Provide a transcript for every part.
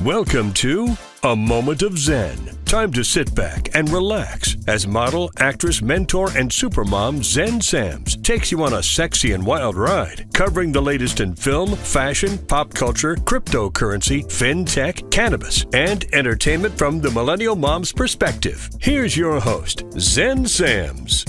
Welcome to A Moment of Zen. Time to sit back and relax as model, actress, mentor, and supermom Zen Sams takes you on a sexy and wild ride, covering the latest in film, fashion, pop culture, cryptocurrency, fintech, cannabis, and entertainment from the millennial mom's perspective. Here's your host, Zen Sams.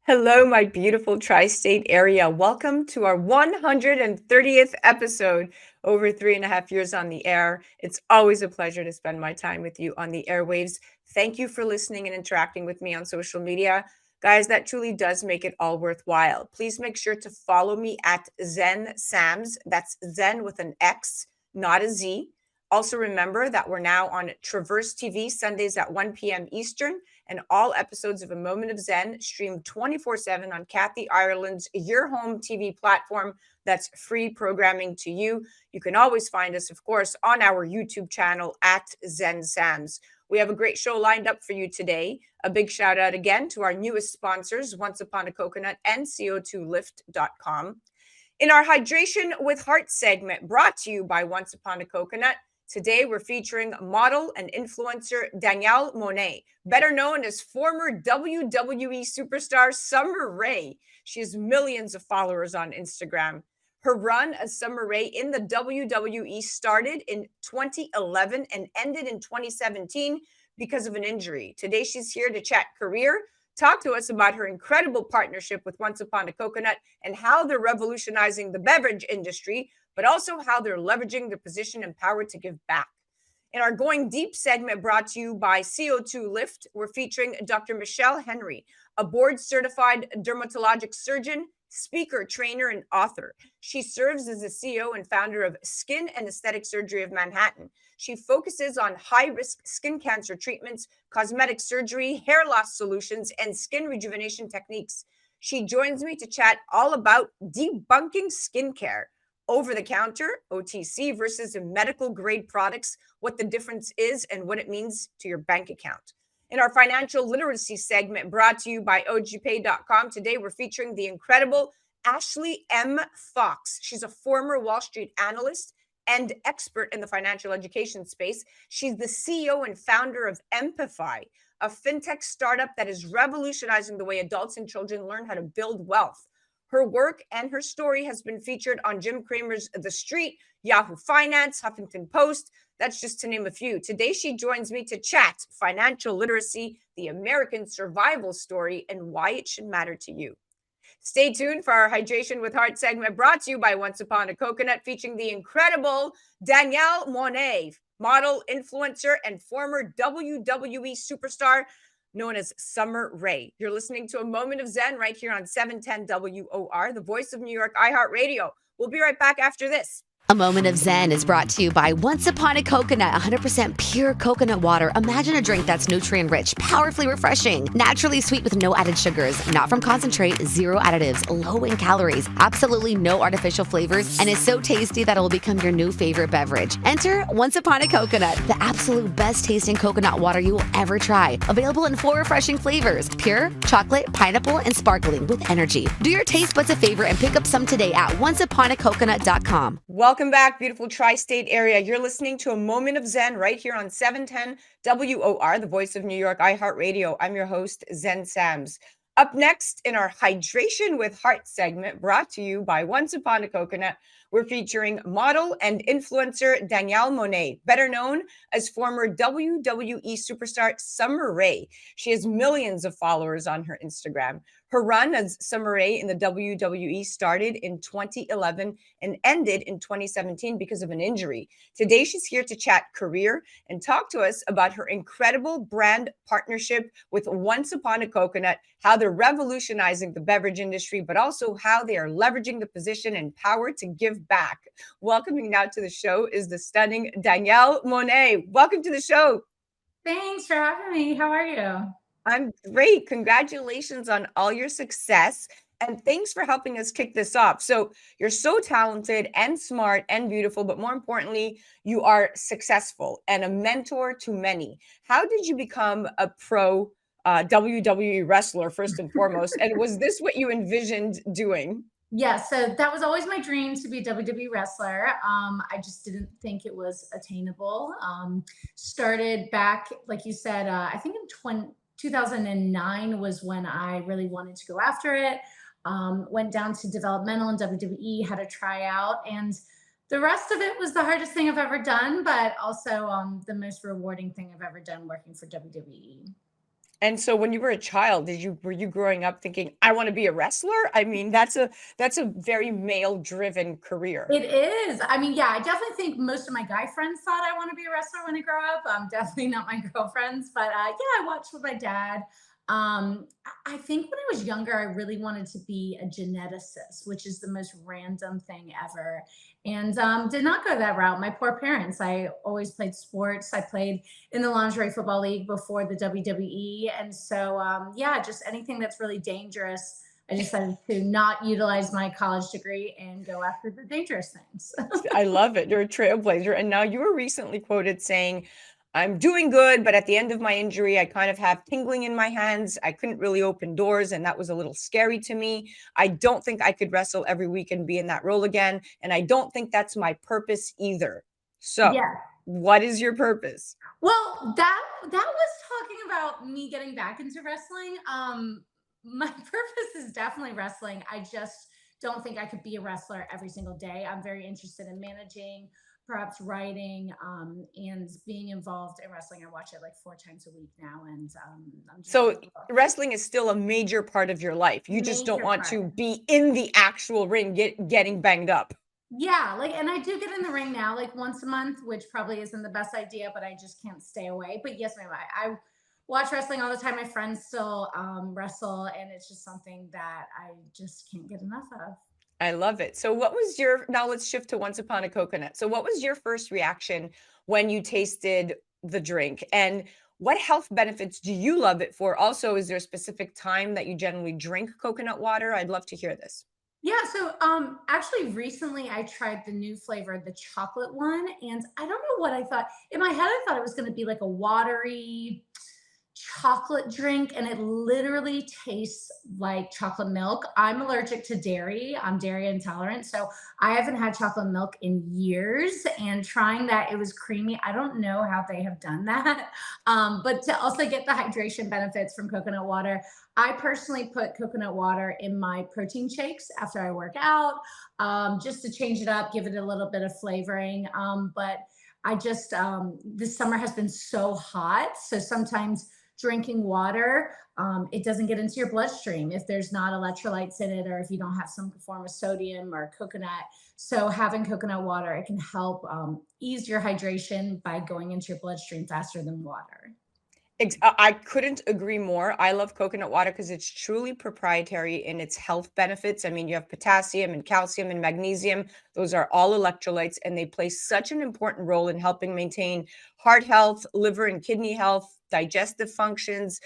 Hello, my beautiful tri-state area. Welcome to our 130th episode, over 3.5 years on the air. It's always a pleasure to spend my time with you on the airwaves. Thank you for listening and interacting with me on social media. Guys, that truly does make it all worthwhile. Please make sure to follow me at Zen Sams. That's Zen with an X, not a Z. Also remember that we're now on Traverse TV Sundays at 1 p.m. Eastern, and all episodes of A Moment of Zen streamed 24/7 on Kathy Ireland's Your Home TV platform. That's free programming to you. You can always find us, of course, on our YouTube channel at Zen Sams. We have a great show lined up for you today. A big shout out again to our newest sponsors, Once Upon a Coconut and CO2lift.com. In our Hydration with Heart segment, brought to you by Once Upon a Coconut, today, we're featuring model and influencer Danielle Moinet, better known as former WWE Superstar Summer Rae. She has millions of followers on Instagram. Her run as Summer Rae in the WWE started in 2011 and ended in 2017 because of an injury. Today, she's here to chat career, talk to us about her incredible partnership with Once Upon a Coconut and how they're revolutionizing the beverage industry, but also how they're leveraging their position and power to give back. In our Going Deep segment brought to you by CO2 Lift, we're featuring Dr. Michelle Henry, a board-certified dermatologic surgeon, speaker, trainer, and author. She serves as the CEO and founder of Skin and Aesthetic Surgery of Manhattan. She focuses on high-risk skin cancer treatments, cosmetic surgery, hair loss solutions, and skin rejuvenation techniques. She joins me to chat all about debunking skincare, over-the-counter, OTC, versus medical-grade products, what the difference is and what it means to your bank account. In our financial literacy segment brought to you by ogpay.com, today we're featuring the incredible Ashley M. Fox. She's a former Wall Street analyst and expert in the financial education space. She's the CEO and founder of Empify, a fintech startup that is revolutionizing the way adults and children learn how to build wealth. Her work and her story has been featured on Jim Cramer's The Street, Yahoo Finance, Huffington Post. That's just to name a few. Today, she joins me to chat financial literacy, the American survival story, and why it should matter to you. Stay tuned for our Hydration with Heart segment brought to you by Once Upon a Coconut, featuring the incredible Danielle Moinet, model, influencer, and former WWE superstar known as Summer Rae. You're listening to A Moment of Zen right here on 710 WOR, the voice of New York, iHeart Radio. We'll be right back after this. A Moment of Zen is brought to you by Once Upon a Coconut, 100% pure coconut water. Imagine a drink that's nutrient-rich, powerfully refreshing, naturally sweet with no added sugars, not from concentrate, zero additives, low in calories, absolutely no artificial flavors, and is so tasty that it will become your new favorite beverage. Enter Once Upon a Coconut, the absolute best tasting coconut water you will ever try. Available in 4 refreshing flavors: pure, chocolate, pineapple, and sparkling with energy. Do your taste buds a favor and pick up some today at onceuponacoconut.com. Welcome back, beautiful tri-state area. You're listening to A Moment of Zen right here on 710 WOR, the voice of New York, iHeart Radio. I'm your host, Zen Sams. Up next in our Hydration with Heart segment brought to you by Once Upon a Coconut, we're featuring model and influencer Danielle Moinet, better known as former WWE Superstar Summer Rae. She has millions of followers on her Instagram. Her run as Summer Rae in the WWE started in 2011 and ended in 2017 because of an injury. Today, she's here to chat career and talk to us about her incredible brand partnership with Once Upon a Coconut, how they're revolutionizing the beverage industry, but also how they are leveraging the position and power to give back. Welcoming now to the show is the stunning Danielle Moinet. Welcome to the show. Thanks for having me. How are you? I'm great. Congratulations on all your success. And thanks for helping us kick this off. So you're so talented and smart and beautiful, but more importantly, you are successful and a mentor to many. How did you become a pro WWE wrestler first and foremost? And was this what you envisioned doing? Yeah, so that was always my dream to be a WWE wrestler. I just didn't think it was attainable. Started back, like you said, I think in 2009 was when I really wanted to go after it. Went down to developmental and WWE, had a tryout, and the rest of it was the hardest thing I've ever done, but also the most rewarding thing I've ever done working for WWE. And so when you were a child, were you growing up thinking, "I wanna be a wrestler?" I mean, that's a very male-driven career. It is. I mean, yeah, I definitely think most of my guy friends thought I want to be a wrestler when I grow up. Definitely not my girlfriends, but yeah, I watched with my dad. I think when I was younger, I really wanted to be a geneticist, which is the most random thing ever, and did not go that route. My poor parents. I always played sports. I played in the lingerie football league before the WWE, and so yeah, just anything that's really dangerous. I decided to not utilize my college degree and go after the dangerous things. I love it. You're a trailblazer. And now you were recently quoted saying, "I'm doing good, but at the end of my injury, I kind of have tingling in my hands. I couldn't really open doors, and that was a little scary to me. I don't think I could wrestle every week and be in that role again. And I don't think that's my purpose either." So, Yeah. what is your purpose? Well, that was talking about me getting back into wrestling. My purpose is definitely wrestling. I just don't think I could be a wrestler every single day. I'm very interested in managing, perhaps writing, and being involved in wrestling. I watch it like 4 times a week now, and I'm just So, wrestling is still a major part of your life. You just don't major want part. to be in the actual ring getting banged up. Yeah, like, and I do get in the ring now, like once a month, which probably isn't the best idea, but I just can't stay away. But yes, ma'am, I watch wrestling all the time. My friends still wrestle, and it's just something that I just can't get enough of. I love it. So what was your now let's shift to Once Upon a Coconut. So what was your first reaction when you tasted the drink? And what health benefits do you love it for? Also, is there a specific time that you generally drink coconut water? I'd love to hear this. Yeah, so actually recently I tried the new flavor, the chocolate one, and I don't know what I thought. In my head, I thought it was gonna be like a watery chocolate drink, and it literally tastes like chocolate milk. I'm allergic to dairy. I'm dairy intolerant, so I haven't had chocolate milk in years, and trying that, it was creamy. I don't know how they have done that. But to also get the hydration benefits from coconut water, I personally put coconut water in my protein shakes after I work out, just to change it up, give it a little bit of flavoring. But I just this summer has been so hot, so sometimes drinking water, it doesn't get into your bloodstream if there's not electrolytes in it, or if you don't have some form of sodium or coconut. So having coconut water, it can help ease your hydration by going into your bloodstream faster than water. I couldn't agree more. I love coconut water because it's truly proprietary in its health benefits. I mean, you have potassium and calcium and magnesium. Those are all electrolytes, and they play such an important role in helping maintain heart health, liver and kidney health, digestive functions,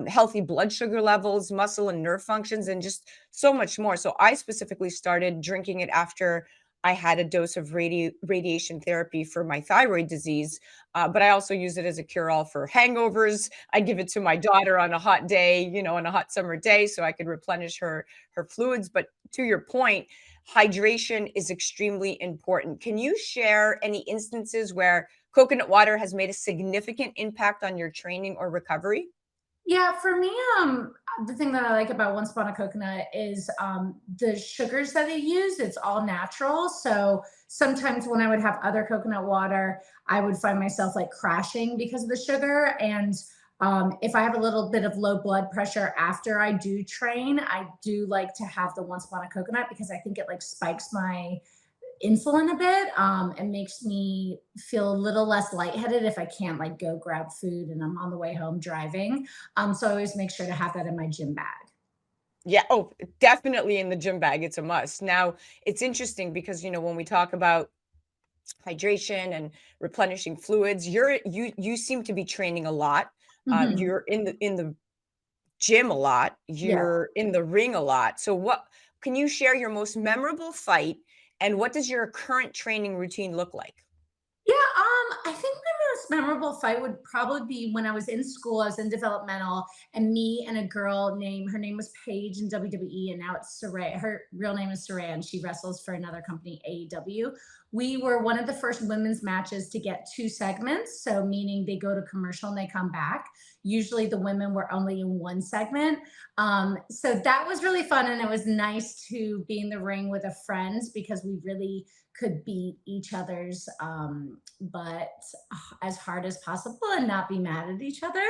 healthy blood sugar levels, muscle and nerve functions, and just so much more. So I specifically started drinking it after I had a dose of radiation therapy for my thyroid disease, but I also use it as a cure all for hangovers. I give it to my daughter on a hot day, on a hot summer day, so I could replenish her fluids. But to your point, hydration is extremely important. Can you share any instances where coconut water has made a significant impact on your training or recovery? Yeah, for me, the thing that I like about Once Upon a Coconut is the sugars that they use. It's all natural. So sometimes when I would have other coconut water, I would find myself like crashing because of the sugar. And if I have a little bit of low blood pressure after I do train, I do like to have the Once Upon a Coconut because I think it like spikes my insulin a bit, and makes me feel a little less lightheaded if I can't like go grab food and I'm on the way home driving. So I always make sure to have that in my gym bag. Yeah, oh, definitely in the gym bag. It's a must. Now, it's interesting because when we talk about hydration and replenishing fluids, you seem to be training a lot. Hmm. You're in the gym a lot. Yeah. You're in the ring a lot. So what can you share your most memorable fight and what does your current training routine look like? Yeah, I think my most memorable fight would probably be when I was in school. I was in developmental, and me and a girl named her name was Paige in WWE, and now it's Saray. Her real name is Saray, and she wrestles for another company, AEW. We were one of the first women's matches to get two segments, so meaning they go to commercial and they come back. Usually, the women were only in one segment, so that was really fun, and it was nice to be in the ring with a friend because we really could beat each other's but as hard as possible and not be mad at each other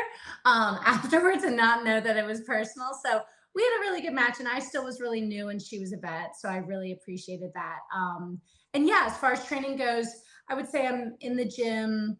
afterwards and not know that it was personal. So we had a really good match, and I still was really new and she was a vet. So I really appreciated that. And yeah, as far as training goes, I would say I'm in the gym.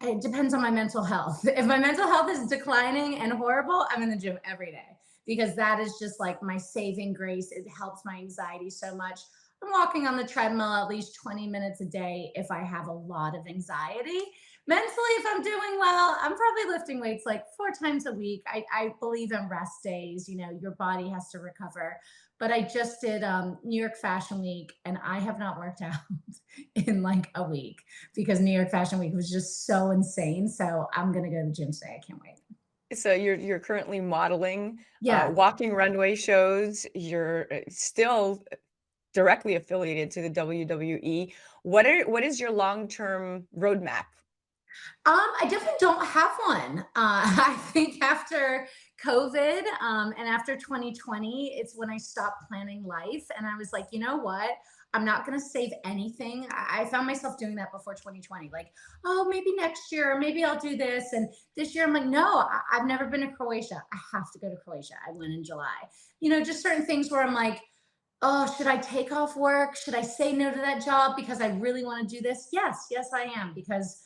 It depends on my mental health. If my mental health is declining and horrible, I'm in the gym every day because that is just like my saving grace. It helps my anxiety so much. I'm walking on the treadmill at least 20 minutes a day if I have a lot of anxiety. Mentally, if I'm doing well, I'm probably lifting weights like 4 times a week. I believe in rest days. You know, your body has to recover. But I just did New York Fashion Week, and I have not worked out in like a week because New York Fashion Week was just so insane. So I'm gonna go to the gym today. I can't wait. So you're currently modeling, Yeah. walking runway shows. You're still directly affiliated to the WWE. What is your long-term roadmap? I definitely don't have one. I think after COVID and after 2020, it's when I stopped planning life. And I was like, you know what? I'm not going to save anything. I found myself doing that before 2020. Like, oh, maybe next year, or maybe I'll do this. And this year, I'm like, no, I've never been to Croatia. I have to go to Croatia. I went in July. You know, just certain things where I'm like, oh, should I take off work? Should I say no to that job because I really want to do this? Yes, I am, because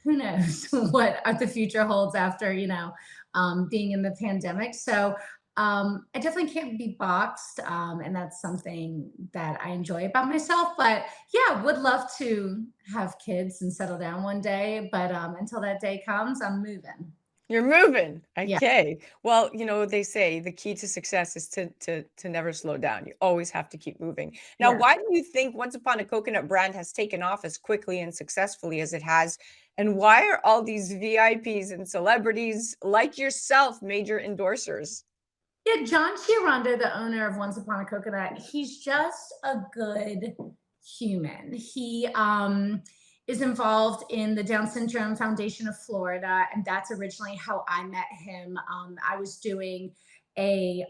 who knows what the future holds after, being in the pandemic. So I definitely can't be boxed. And that's something that I enjoy about myself. But yeah, would love to have kids and settle down one day. But until that day comes, I'm moving. You're moving. Yeah. Okay. Well, they say the key to success is to never slow down. You always have to keep moving. Now, Yeah. why do you think Once Upon a Coconut brand has taken off as quickly and successfully as it has? And why are all these VIPs and celebrities like yourself major endorsers? Yeah, John Chiarondo, the owner of Once Upon a Coconut, he's just a good human. He is involved in the Down Syndrome Foundation of Florida, and that's originally how I met him. I was doing a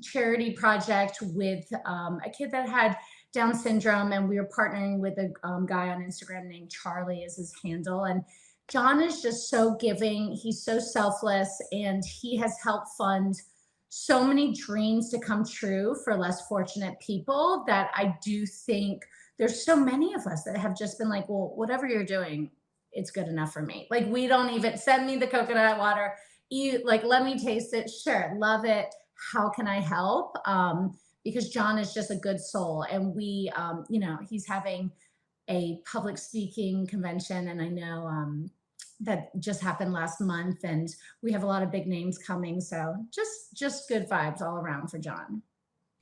charity project with a kid that had Down syndrome, and we were partnering with a guy on Instagram named Charlie is his handle. And John is just so giving. He's so selfless, and he has helped fund so many dreams to come true for less fortunate people that I do think there's so many of us that have just been like, well, whatever you're doing, it's good enough for me. Like, we don't even send me the coconut water. You like, let me taste it. Sure. Love it. How can I help? Because John is just a good soul. And we, he's having a public speaking convention. And I know, that just happened last month, and we have a lot of big names coming. So just good vibes all around for John.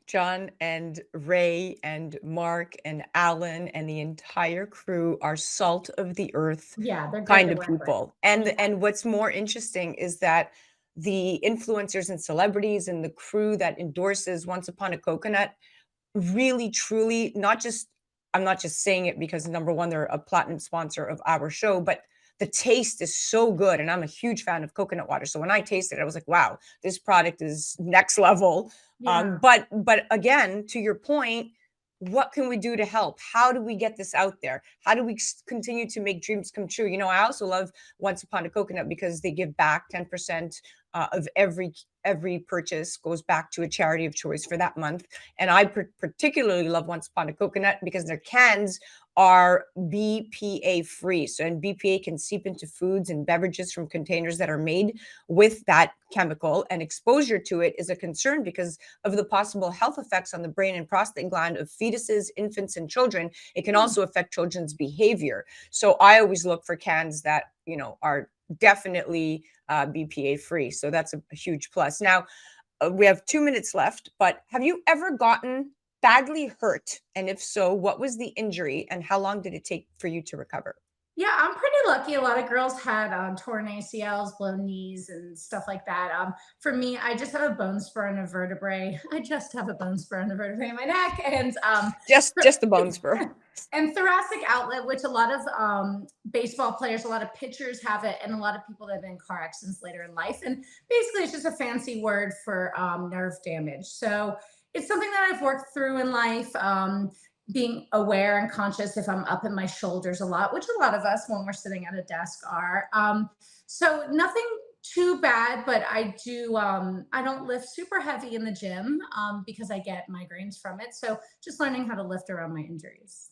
John and Ray and Mark and Alan and the entire crew are salt of the earth Yeah, they're great kind to of work with. people. And what's more interesting is that the influencers and celebrities and the crew that endorses Once Upon a Coconut really truly, not just, I'm not just saying it because number one, they're a platinum sponsor of our show, but the taste is so good. And I'm a huge fan of coconut water. So when I tasted it, I was like, wow, this product is next level. Yeah. But again, to your point, what can we do to help? How do we get this out there? How do we continue to make dreams come true? I also love Once Upon a Coconut because they give back 10% of every purchase goes back to a charity of choice for that month. And I particularly love Once Upon a Coconut because their cans are BPA free. So, and BPA can seep into foods and beverages from containers that are made with that chemical, and exposure to it is a concern because of the possible health effects on the brain and prostate gland of fetuses, infants, and children. It can also affect children's behavior. So I always look for cans that, are definitely BPA free. So that's a huge plus. Now, we have 2 minutes left, but have you ever gotten badly hurt? And if so, what was the injury and how long did it take for you to recover? Yeah, I'm pretty lucky. A lot of girls had torn ACLs, blown knees, and stuff like that. For me, I just have a bone spur and a vertebrae. I just have a bone spur and a vertebrae in my neck, and Just the bone spur. and thoracic outlet, which a lot of baseball players, a lot of pitchers have it, and a lot of people that have been in car accidents later in life. And basically, it's just a fancy word for nerve damage. So it's something that I've worked through in life. Being aware and conscious if I'm up in my shoulders a lot, which a lot of us when we're sitting at a desk are. So nothing too bad, but I do, I don't lift super heavy in the gym because I get migraines from it. So just learning how to lift around my injuries.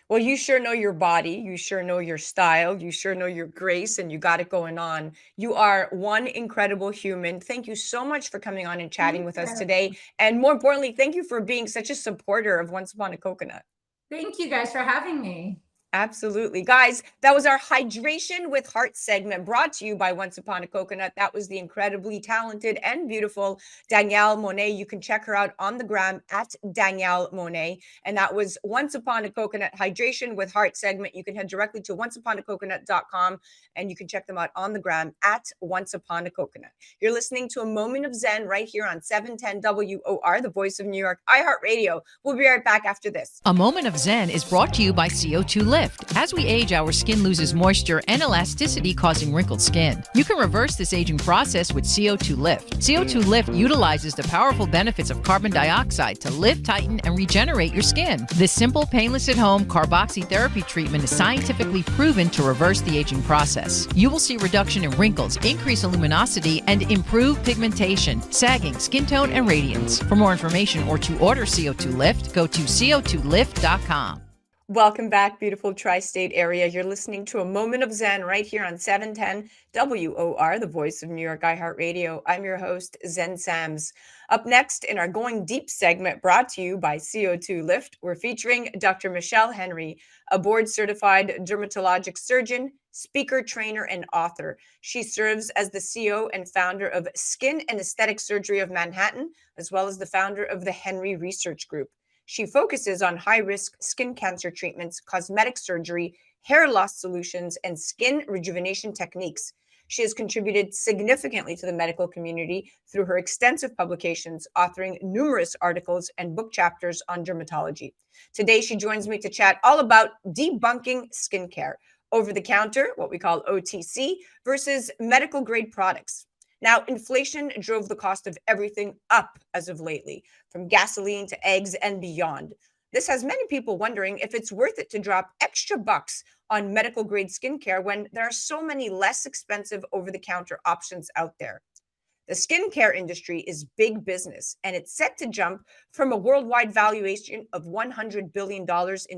Well, you sure know your body. You sure know your style. You sure know your grace, and you got it going on. You are one incredible human. Thank you so much for coming on and chatting Thank with us you. today. And more importantly, thank you for being such a supporter of Once Upon a Coconut. Thank you guys for having me. Absolutely. Guys, that was our Hydration with Heart segment brought to you by Once Upon a Coconut. That was the incredibly talented and beautiful Danielle Moinet. You can check her out on the gram at Danielle Moinet. And that was Once Upon a Coconut Hydration with Heart segment. You can head directly to onceuponacoconut.com and you can check them out on the gram at Once Upon a Coconut. You're listening to a moment of Zen right here on 710 WOR, the voice of New York, iHeart Radio. We'll be right back after this. A Moment of Zen is brought to you by CO2 Lift. As we age, our skin loses moisture and elasticity, causing wrinkled skin. You can reverse this aging process with CO2 Lift. CO2 Lift utilizes the powerful benefits of carbon dioxide to lift, tighten, and regenerate your skin. This simple, painless at-home carboxytherapy treatment is scientifically proven to reverse the aging process. You will see reduction in wrinkles, increase in luminosity, and improve pigmentation, sagging, skin tone, and radiance. For more information or to order CO2 Lift, go to co2lift.com. Welcome back, beautiful tri-state area. You're listening to a Moment of Zen right here on 710 WOR, the voice of New York, iHeart Radio. I'm your host, Zen Sams. Up next in our Going Deep segment brought to you by CO2 Lift, we're featuring Dr. Michelle Henry, a board-certified dermatologic surgeon, speaker, trainer, and author. She serves as the CEO and founder of Skin and Aesthetic Surgery of Manhattan, as well as the founder of the Henry Research Group. She focuses on high-risk skin cancer treatments, cosmetic surgery, hair loss solutions, and skin rejuvenation techniques. She has contributed significantly to the medical community through her extensive publications, authoring numerous articles and book chapters on dermatology. Today, she joins me to chat all about debunking skincare, over-the-counter, what we call OTC, versus medical-grade products. Now, inflation drove the cost of everything up as of lately, from gasoline to eggs and beyond. This has many people wondering if it's worth it to drop extra bucks on medical grade skincare when there are so many less expensive over-the-counter options out there. The skincare industry is big business, and it's set to jump from a worldwide valuation of $100 billion in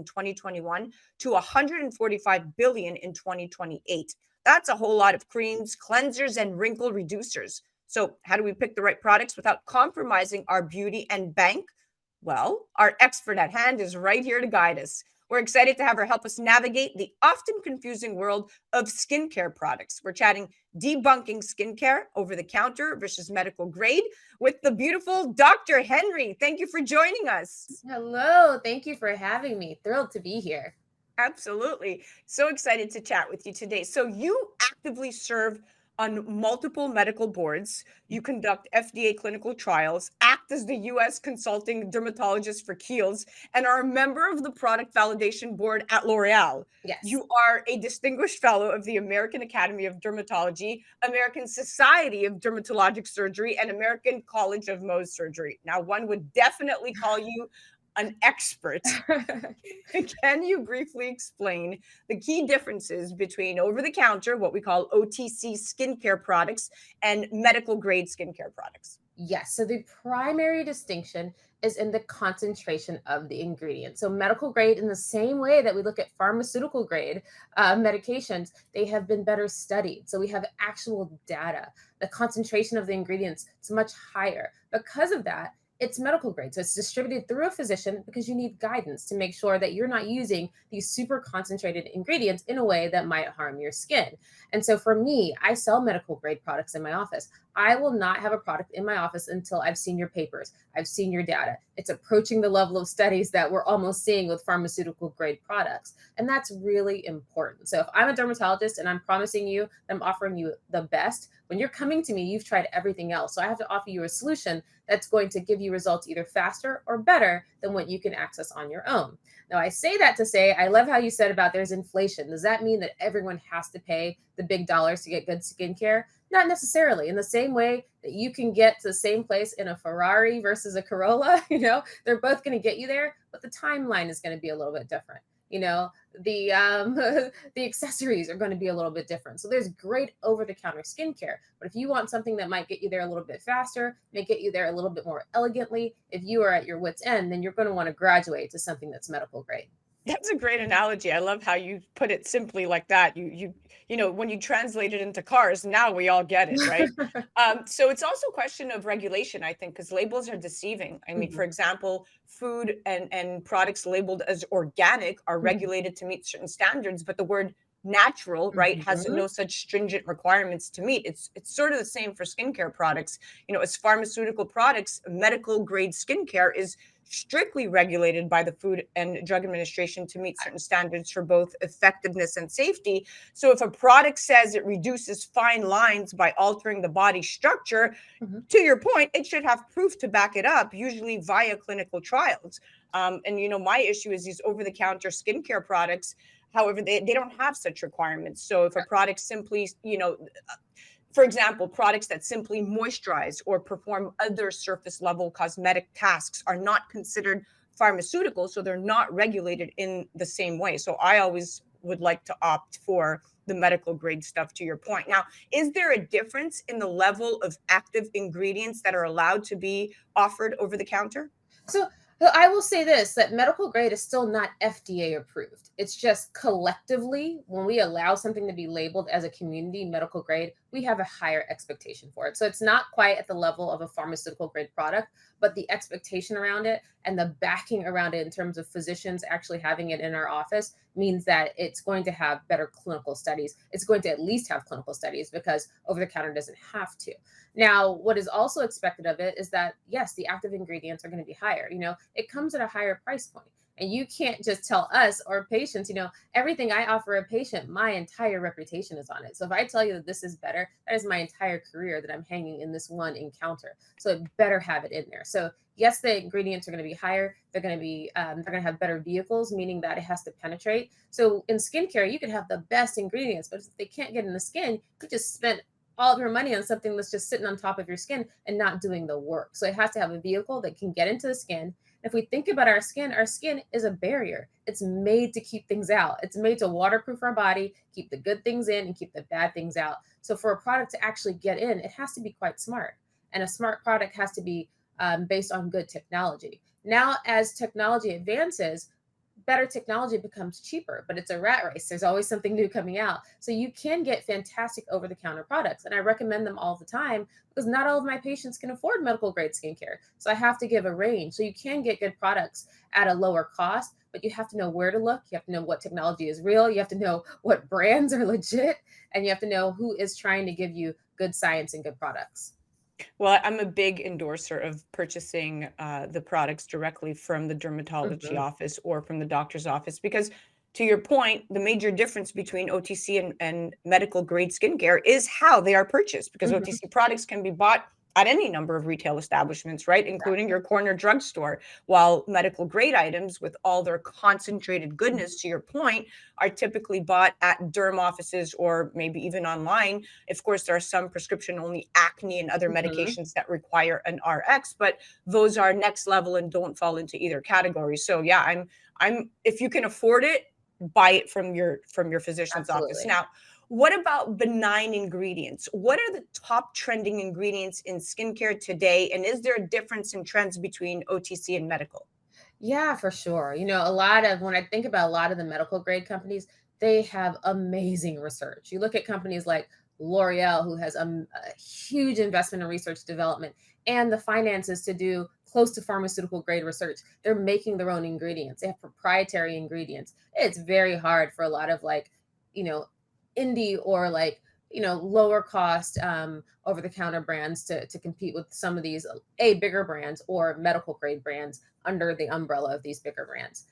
2021 to $145 billion in 2028. That's a whole lot of creams, cleansers, and wrinkle reducers. So how do we pick the right products without compromising our beauty and bank? Well, our expert at hand is right here to guide us. We're excited to have her help us navigate the often confusing world of skincare products. We're chatting debunking skincare, over the counter versus medical grade, with the beautiful Dr. Henry. Thank you for joining us. Hello, thank you for having me. Thrilled to be here. Absolutely. So excited to chat with you today. So you actively serve on multiple medical boards. You conduct FDA clinical trials, act as the U.S. consulting dermatologist for Kiehl's, and are a member of the product validation board at L'Oreal. Yes. You are a distinguished fellow of the American Academy of Dermatology, American Society of Dermatologic Surgery, and American College of Mohs Surgery. Now, one would definitely call you an expert. Can you briefly explain the key differences between over-the-counter, what we call OTC skincare products, and medical grade skincare products? Yes. So the primary distinction is in the concentration of the ingredient. So medical grade, in the same way that we look at pharmaceutical grade medications, they have been better studied. So we have actual data. The concentration of the ingredients is much higher. Because of that, it's medical grade. So it's distributed through a physician because you need guidance to make sure that you're not using these super concentrated ingredients in a way that might harm your skin. And so for me, I sell medical grade products in my office. I will not have a product in my office until I've seen your papers, I've seen your data. It's approaching the level of studies that we're almost seeing with pharmaceutical grade products. And that's really important. So if I'm a dermatologist and I'm promising you, I'm offering you the best, when you're coming to me, you've tried everything else. So I have to offer you a solution that's going to give you results either faster or better than what you can access on your own. Now, I say that to say, I love how you said about there's inflation. Does that mean that everyone has to pay the big dollars to get good skincare? Not necessarily. In the same way that you can get to the same place in a Ferrari versus a Corolla, they're both going to get you there, but the timeline is going to be a little bit different. The the accessories are going to be a little bit different. So there's great over-the-counter skincare, but if you want something that might get you there a little bit faster, may get you there a little bit more elegantly, if you are at your wit's end, then you're going to want to graduate to something that's medical grade. That's a great analogy. I love how you put it simply like that. When you translate it into cars, now we all get it, right? So it's also a question of regulation, I think, because labels are deceiving. I mean, Mhm, for example, food and products labeled as organic are mhm, regulated to meet certain standards, but the word natural, right, has mhm. no such stringent requirements to meet. It's sort of the same for skincare products. As pharmaceutical products, medical grade skincare is strictly regulated by the Food and Drug Administration to meet certain standards for both effectiveness and safety. So if a product says it reduces fine lines by altering the body structure, Mhm. to your point, it should have proof to back it up, usually via clinical trials. And my issue is these over-the-counter skincare products. However, they don't have such requirements. So if a product simply, for example, products that simply moisturize or perform other surface level cosmetic tasks are not considered pharmaceuticals, so they're not regulated in the same way. So I always would like to opt for the medical grade stuff, to your point. Now, is there a difference in the level of active ingredients that are allowed to be offered over the counter? So, I will say this, that medical grade is still not FDA approved. It's just collectively, when we allow something to be labeled as a community medical grade, we have a higher expectation for it. So it's not quite at the level of a pharmaceutical grade product, but the expectation around it and the backing around it in terms of physicians actually having it in our office means that it's going to have better clinical studies. It's going to at least have clinical studies because over the counter doesn't have to. Now, what is also expected of it is that, yes, the active ingredients are going to be higher. It comes at a higher price point. And you can't just tell us or patients, everything I offer a patient, my entire reputation is on it. So if I tell you that this is better, that is my entire career that I'm hanging in this one encounter. So it better have it in there. So yes, the ingredients are going to be higher. They're going to be, they're going to have better vehicles, meaning that it has to penetrate. So in skincare, you could have the best ingredients, but if they can't get in the skin, you just spent all of your money on something that's just sitting on top of your skin and not doing the work. So it has to have a vehicle that can get into the skin. If we think about our skin is a barrier. It's made to keep things out. It's made to waterproof our body, keep the good things in and keep the bad things out. So for a product to actually get in, it has to be quite smart. And a smart product has to be based on good technology. Now, as technology advances, better technology becomes cheaper, but it's a rat race. There's always something new coming out. So you can get fantastic over the counter products. And I recommend them all the time because not all of my patients can afford medical grade skincare. So I have to give a range. So you can get good products at a lower cost, but you have to know where to look. You have to know what technology is real. You have to know what brands are legit. And you have to know who is trying to give you good science and good products. Well, I'm a big endorser of purchasing the products directly from the dermatology Mhm, office or from the doctor's office because, to your point, the major difference between OTC and medical grade skincare is how they are purchased because mhm, OTC products can be bought at any number of retail establishments, right, including exactly. your corner drugstore, while medical grade items with all their concentrated Mhm, goodness, to your point, are typically bought at derm offices or maybe even online. Of course, there are some prescription only acne and other mhm. medications that require an RX, but those are next level and don't fall into either category. So yeah, I'm if you can afford it, buy it from your physician's office. Absolutely. Now, what about benign ingredients? What are the top trending ingredients in skincare today? And is there a difference in trends between OTC and medical? Yeah, for sure. A lot of when I think about a lot of the medical grade companies, they have amazing research. You look at companies like L'Oreal, who has a huge investment in research development and the finances to do close to pharmaceutical grade research. They're making their own ingredients. They have proprietary ingredients. It's very hard for a lot of you know, indie or lower cost over the counter brands to compete with some of these bigger brands or medical grade brands under the umbrella of these bigger brands.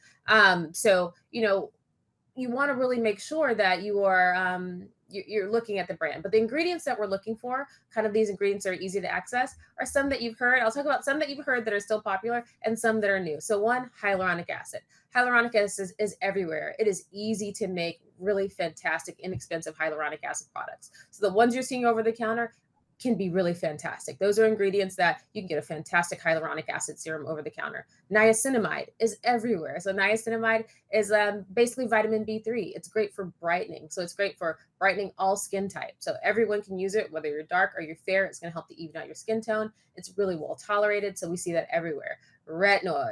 So you want to really make sure that you're looking at the brand. But the ingredients that we're looking for, kind of these ingredients that are easy to access, are some that you've heard. I'll talk about some that you've heard that are still popular and some that are new. So one, hyaluronic acid. Hyaluronic acid is everywhere. It is easy to make really fantastic, inexpensive hyaluronic acid products. So the ones you're seeing over the counter can be really fantastic. Those are ingredients that you can get a fantastic hyaluronic acid serum over the counter. Niacinamide is everywhere. So niacinamide is basically vitamin B3. It's great for brightening. So it's great for brightening all skin types. So everyone can use it, whether you're dark or you're fair. It's going to help to even out your skin tone. It's really well tolerated. So we see that everywhere. Retinol.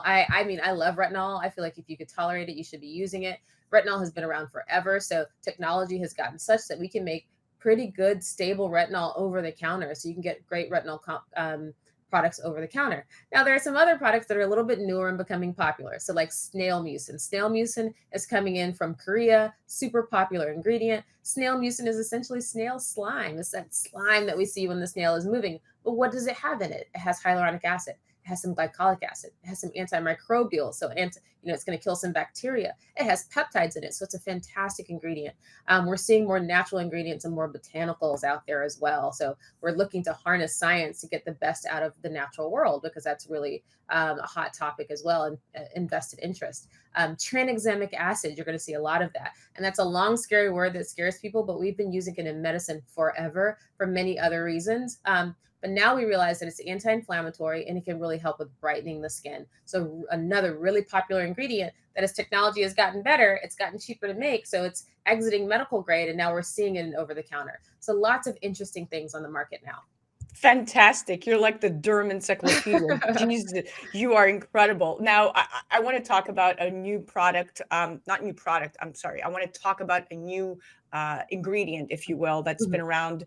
I mean, I love retinol. I feel like if you could tolerate it, you should be using it. Retinol has been around forever. So technology has gotten such that we can make pretty good, stable retinol over the counter. So you can get great retinol products over the counter. Now, there are some other products that are a little bit newer and becoming popular. So like snail mucin. Snail mucin is coming in from Korea, super popular ingredient. Snail mucin is essentially snail slime. It's that slime that we see when the snail is moving. But what does it have in it? It has hyaluronic acid. It has some glycolic acid. It has some antimicrobial. So it's going to kill some bacteria. It has peptides in it. So it's a fantastic ingredient. We're seeing more natural ingredients and more botanicals out there as well. So we're looking to harness science to get the best out of the natural world, because that's really a hot topic as well, and invested interest. Tranexamic acid, you're going to see a lot of that. And that's a long, scary word that scares people, but we've been using it in medicine forever for many other reasons. But now we realize that it's anti-inflammatory and it can really help with brightening the skin. So another really popular ingredient that as technology has gotten better, it's gotten cheaper to make. So it's exiting medical grade, and now we're seeing it in over the counter. So lots of interesting things on the market now. Fantastic. You're like the derm encyclopedia. Jesus, you are incredible. Now, I want to talk about a new product, not new product, I'm sorry. I want to talk about a new ingredient, if you will, that's been around.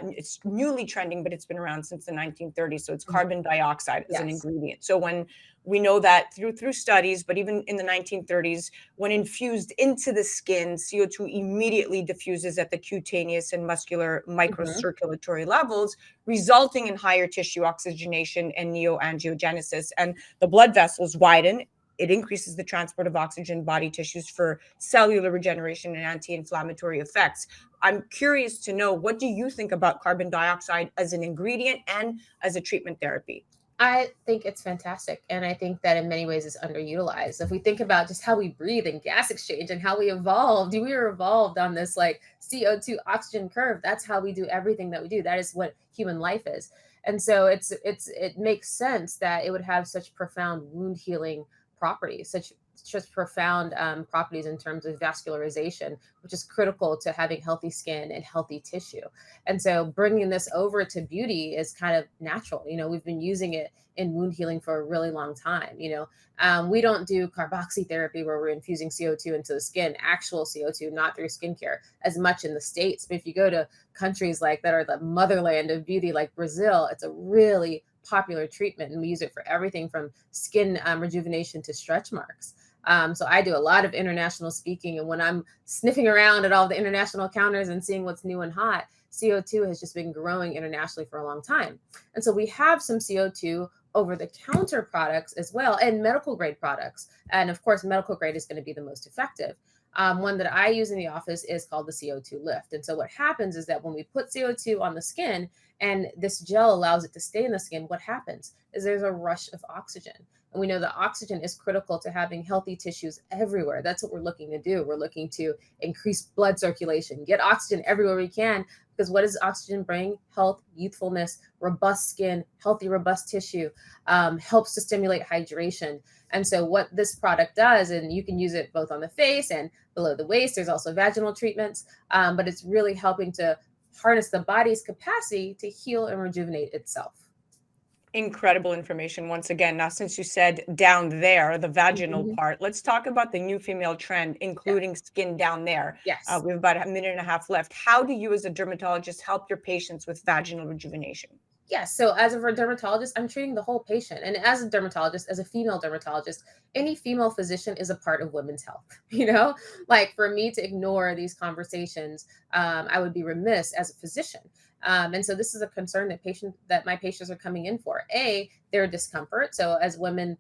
It's newly trending, but it's been around since the 1930s. So it's carbon dioxide as an ingredient. So when we know that through studies, but even in the 1930s, when infused into the skin, CO2 immediately diffuses at the cutaneous and muscular microcirculatory levels, resulting in higher tissue oxygenation and neoangiogenesis. And the blood vessels widen. It increases the transport of oxygen in body tissues for cellular regeneration and anti-inflammatory effects. I'm curious to know, what do you think about carbon dioxide as an ingredient and as a treatment therapy? I think it's fantastic. And I think that in many ways it's underutilized. If we think about just how we breathe and gas exchange and how we were evolved on this like CO2 oxygen curve. That's how we do everything that we do. That is what human life is. And so it makes sense that it would have such profound wound healing properties, such profound properties in terms of vascularization, which is critical to having healthy skin and healthy tissue. And so bringing this over to beauty is kind of natural. We've been using it in wound healing for a really long time. We don't do carboxy therapy where we're infusing CO2 into the skin, actual CO2, not through skincare as much in the States. But if you go to countries like that are the motherland of beauty, like Brazil, it's a really popular treatment. And we use it for everything from skin rejuvenation to stretch marks. So I do a lot of international speaking. And when I'm sniffing around at all the international counters and seeing what's new and hot, CO2 has just been growing internationally for a long time. And so we have some CO2 over the counter products as well, and medical grade products. And of course, medical grade is going to be the most effective. One that I use in the office is called the CO2 lift. And so what happens is that when we put CO2 on the skin and this gel allows it to stay in the skin, what happens is there's a rush of oxygen. And we know that oxygen is critical to having healthy tissues everywhere. That's what we're looking to do. We're looking to increase blood circulation, get oxygen everywhere we can, because what does oxygen bring? Health, youthfulness, robust skin, healthy, robust tissue, helps to stimulate hydration. And so what this product does, and you can use it both on the face and below the waist, there's also vaginal treatments, but it's really helping to harness the body's capacity to heal and rejuvenate itself. Incredible information once again. Now, since you said down there, the vaginal part, let's talk about the new female trend, including skin down there. Yes. We have about a minute and a half left. How do you as a dermatologist help your patients with vaginal rejuvenation? Yes. So as a dermatologist, I'm treating the whole patient. And as a dermatologist, as a female dermatologist, any female physician is a part of women's health. Like for me to ignore these conversations, I would be remiss as a physician. And so this is a concern that my patients are coming in for. Their discomfort. So as women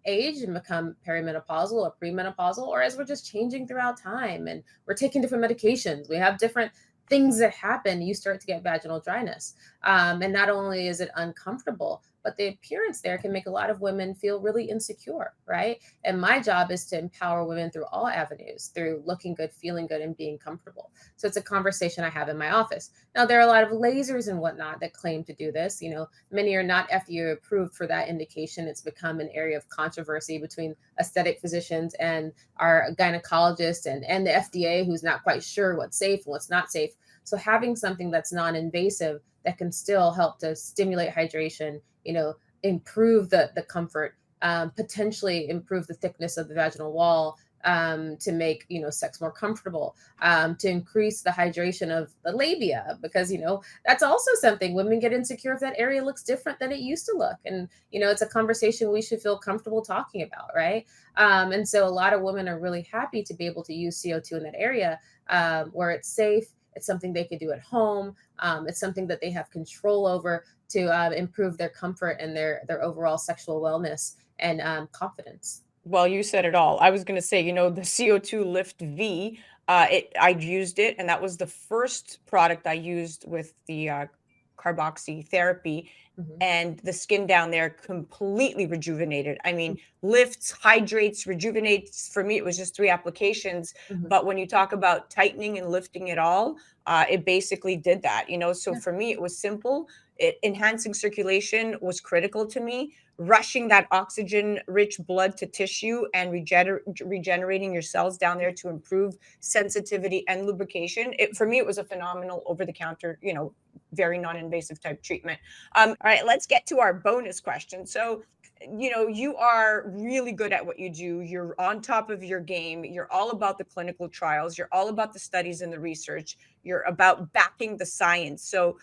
age and become perimenopausal or premenopausal, or as we're just changing throughout time and we're taking different medications, we have different things that happen, you start to get vaginal dryness. And not only is it uncomfortable, but the appearance there can make a lot of women feel really insecure, right? And my job is to empower women through all avenues, through looking good, feeling good, and being comfortable. So it's a conversation I have in my office. Now, there are a lot of lasers and whatnot that claim to do this. Many are not FDA approved for that indication. It's become an area of controversy between aesthetic physicians and our gynecologist and the FDA, who's not quite sure what's safe and what's not safe. So having something that's non-invasive that can still help to stimulate hydration, improve the comfort, potentially improve the thickness of the vaginal wall, to make sex more comfortable, to increase the hydration of the labia, because that's also something women get insecure if that area looks different than it used to look. And it's a conversation we should feel comfortable talking about, right? And so a lot of women are really happy to be able to use CO2 in that area, where it's safe. It's something they could do at home. It's something that they have control over to improve their comfort and their overall sexual wellness and confidence. Well, you said it all. I was going to say, the CO2 Lift V, I used it, and that was the first product I used with the carboxy therapy, Mhm. and the skin down there completely rejuvenated. I mean, lifts, hydrates, rejuvenates. For me, it was just 3 applications. Mhm. But when you talk about tightening and lifting it all, it basically did that. So Yeah. for me, it was simple. Enhancing circulation was critical to me. Rushing that oxygen rich blood to tissue and regenerating your cells down there to improve sensitivity and lubrication. For me, it was a phenomenal over the counter, very non invasive type treatment. All right, let's get to our bonus question. So, you are really good at what you do. You're on top of your game. You're all about the clinical trials. You're all about the studies and the research. You're about backing the science. So,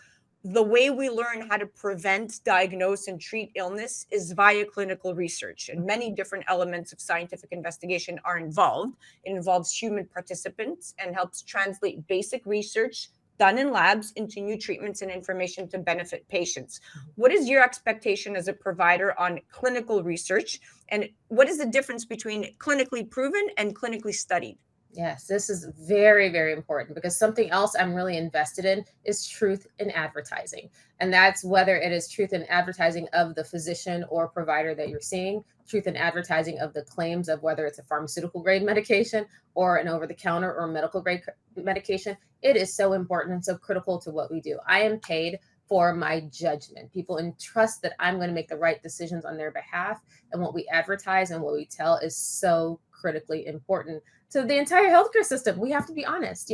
the way we learn how to prevent, diagnose, and treat illness is via clinical research, and many different elements of scientific investigation are involved. It involves human participants and helps translate basic research done in labs into new treatments and information to benefit patients. What is your expectation as a provider on clinical research? And what is the difference between clinically proven and clinically studied? Yes, this is very, very important, because something else I'm really invested in is truth in advertising. And that's whether it is truth in advertising of the physician or provider that you're seeing, truth in advertising of the claims of whether it's a pharmaceutical grade medication or an over the counter or medical grade medication. It is so important and so critical to what we do. I am paid for my judgment. People entrust that I'm going to make the right decisions on their behalf. And what we advertise and what we tell is so critically important to the entire healthcare system. We have to be honest,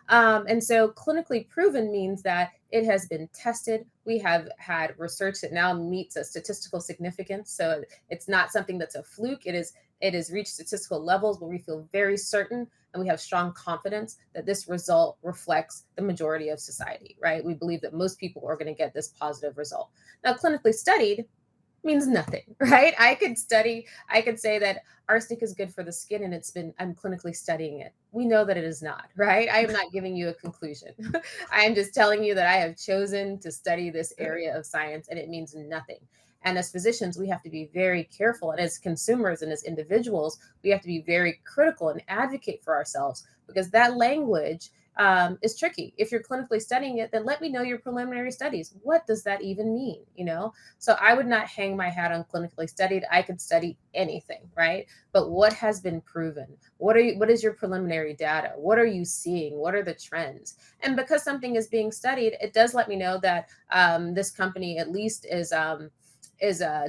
and so clinically proven means that it has been tested. We have had research that now meets a statistical significance. So it's not something that's a fluke. It has reached statistical levels where we feel very certain and we have strong confidence that this result reflects the majority of society, right? We believe that most people are going to get this positive result. Now, clinically studied means nothing, right? I could say that arsenic is good for the skin and I'm clinically studying it. We know that it is not, right? I am not giving you a conclusion. I am just telling you that I have chosen to study this area of science and it means nothing. And as physicians, we have to be very careful. And as consumers and as individuals, we have to be very critical and advocate for ourselves, because that language is tricky. If you're clinically studying it, then let me know your preliminary studies. What does that even mean? So I would not hang my hat on clinically studied. I could study anything, right? But what has been proven? What is your preliminary data? What are you seeing? What are the trends? And because something is being studied, it does let me know that this company at least is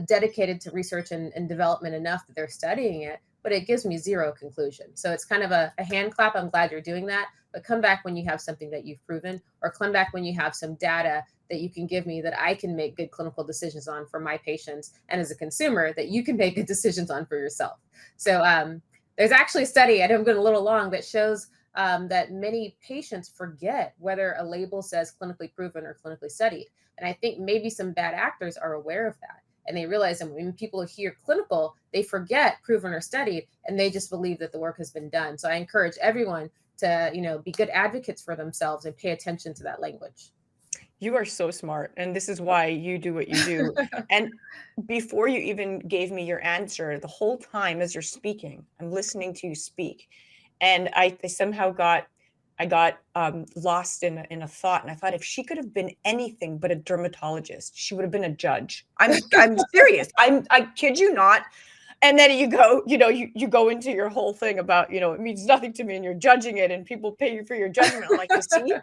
dedicated to research and development enough that they're studying it, but it gives me zero conclusion. So it's kind of a hand clap. I'm glad you're doing that, but come back when you have something that you've proven, or come back when you have some data that you can give me that I can make good clinical decisions on for my patients, and as a consumer that you can make good decisions on for yourself. So there's actually a study, I know I'm going a little long, that shows that many patients forget whether a label says clinically proven or clinically studied. And I think maybe some bad actors are aware of that. And they realize that when people hear clinical, they forget proven or studied, and they just believe that the work has been done. So I encourage everyone to, be good advocates for themselves and pay attention to that language. You are so smart, and this is why you do what you do. And before you even gave me your answer, the whole time as you're speaking, I'm listening to you speak, and I somehow got lost in a thought, and I thought if she could have been anything but a dermatologist, she would have been a judge. I'm serious. I kid you not. And then you go, you go into your whole thing about, it means nothing to me, and you're judging it, and people pay you for your judgment. I'm like, you see,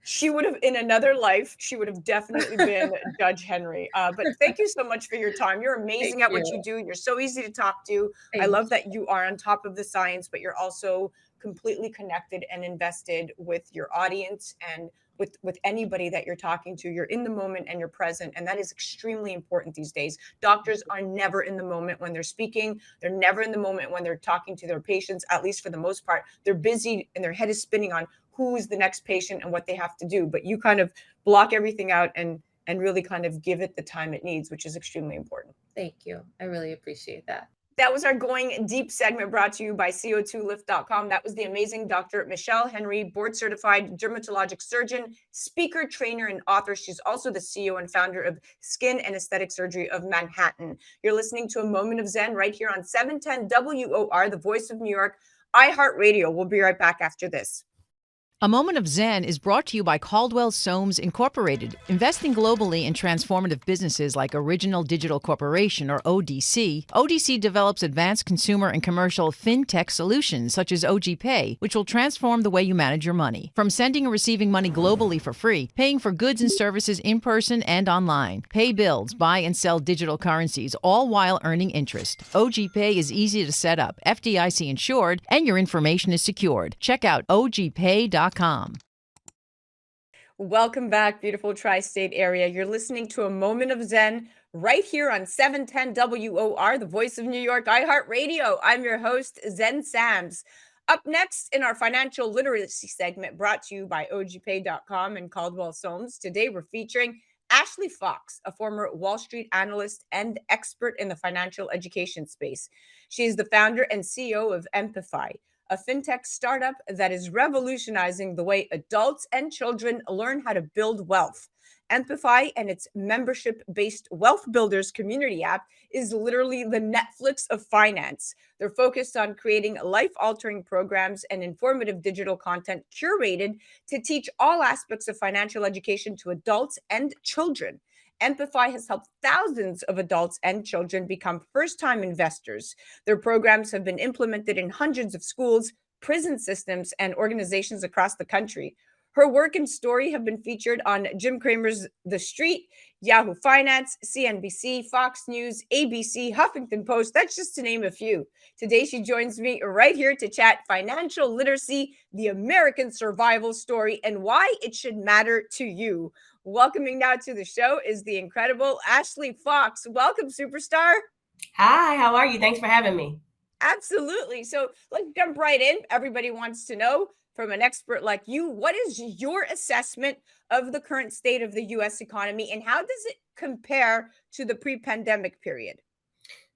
she would have, in another life, she would have definitely been Judge Henry. But thank you so much for your time. You're Thank amazing at what you. you do. You're so easy to talk to. I Thank love that you are on top of the science, but you're also completely connected and invested with your audience and with anybody that you're talking to. You're in the moment and you're present, and that is extremely important these days. Doctors are never in the moment when they're speaking. They're never in the moment when they're talking to their patients, at least for the most part. They're busy and their head is spinning on who is the next patient and what they have to do. But you kind of block everything out and really kind of give it the time it needs, which is extremely important. Thank you. I really appreciate that. That was our Going Deep segment brought to you by CO2lift.com. That was the amazing Dr. Michelle Henry, board certified dermatologic surgeon, speaker, trainer, and author. She's also the CEO and founder of Skin and Aesthetic Surgery of Manhattan. You're listening to A Moment of Zen right here on 710 WOR, the voice of New York, iHeart Radio. We'll be right back after this. A Moment of Zen is brought to you by Caldwell Soames Incorporated, investing globally in transformative businesses like Original Digital Corporation, or ODC. ODC develops advanced consumer and commercial fintech solutions such as OG Pay, which will transform the way you manage your money. From sending and receiving money globally for free, paying for goods and services in person and online, pay bills, buy and sell digital currencies, all while earning interest. OG Pay is easy to set up, FDIC insured, and your information is secured. Check out ogpay.com. Welcome back, beautiful tri-state area. You're listening to A Moment of Zen right here on 710 WOR, the voice of New York, iHeart Radio. I'm your host, Zen Sams. Up next in our financial literacy segment brought to you by ogpay.com and Caldwell Soames, today we're featuring Ashley Fox, a former Wall Street analyst and expert in the financial education space. She is the founder and CEO of Empify, a fintech startup that is revolutionizing the way adults and children learn how to build wealth. Empify and its membership-based Wealth Builders community app is literally the Netflix of finance. They're focused on creating life-altering programs and informative digital content curated to teach all aspects of financial education to adults and children. Empify has helped thousands of adults and children become first-time investors. Their programs have been implemented in hundreds of schools, prison systems, and organizations across the country. Her work and story have been featured on Jim Cramer's The Street, Yahoo Finance, CNBC, Fox News, ABC, Huffington Post. That's just to name a few. Today, she joins me right here to chat financial literacy, the American survival story, and why it should matter to you. Welcoming now to the show is the incredible Ashley Fox. Welcome, superstar. Hi, how are you? Thanks for having me. Absolutely. So let's jump right in. Everybody wants to know from an expert like you, what is your assessment of the current state of the U.S. economy, and how does it compare to the pre-pandemic period?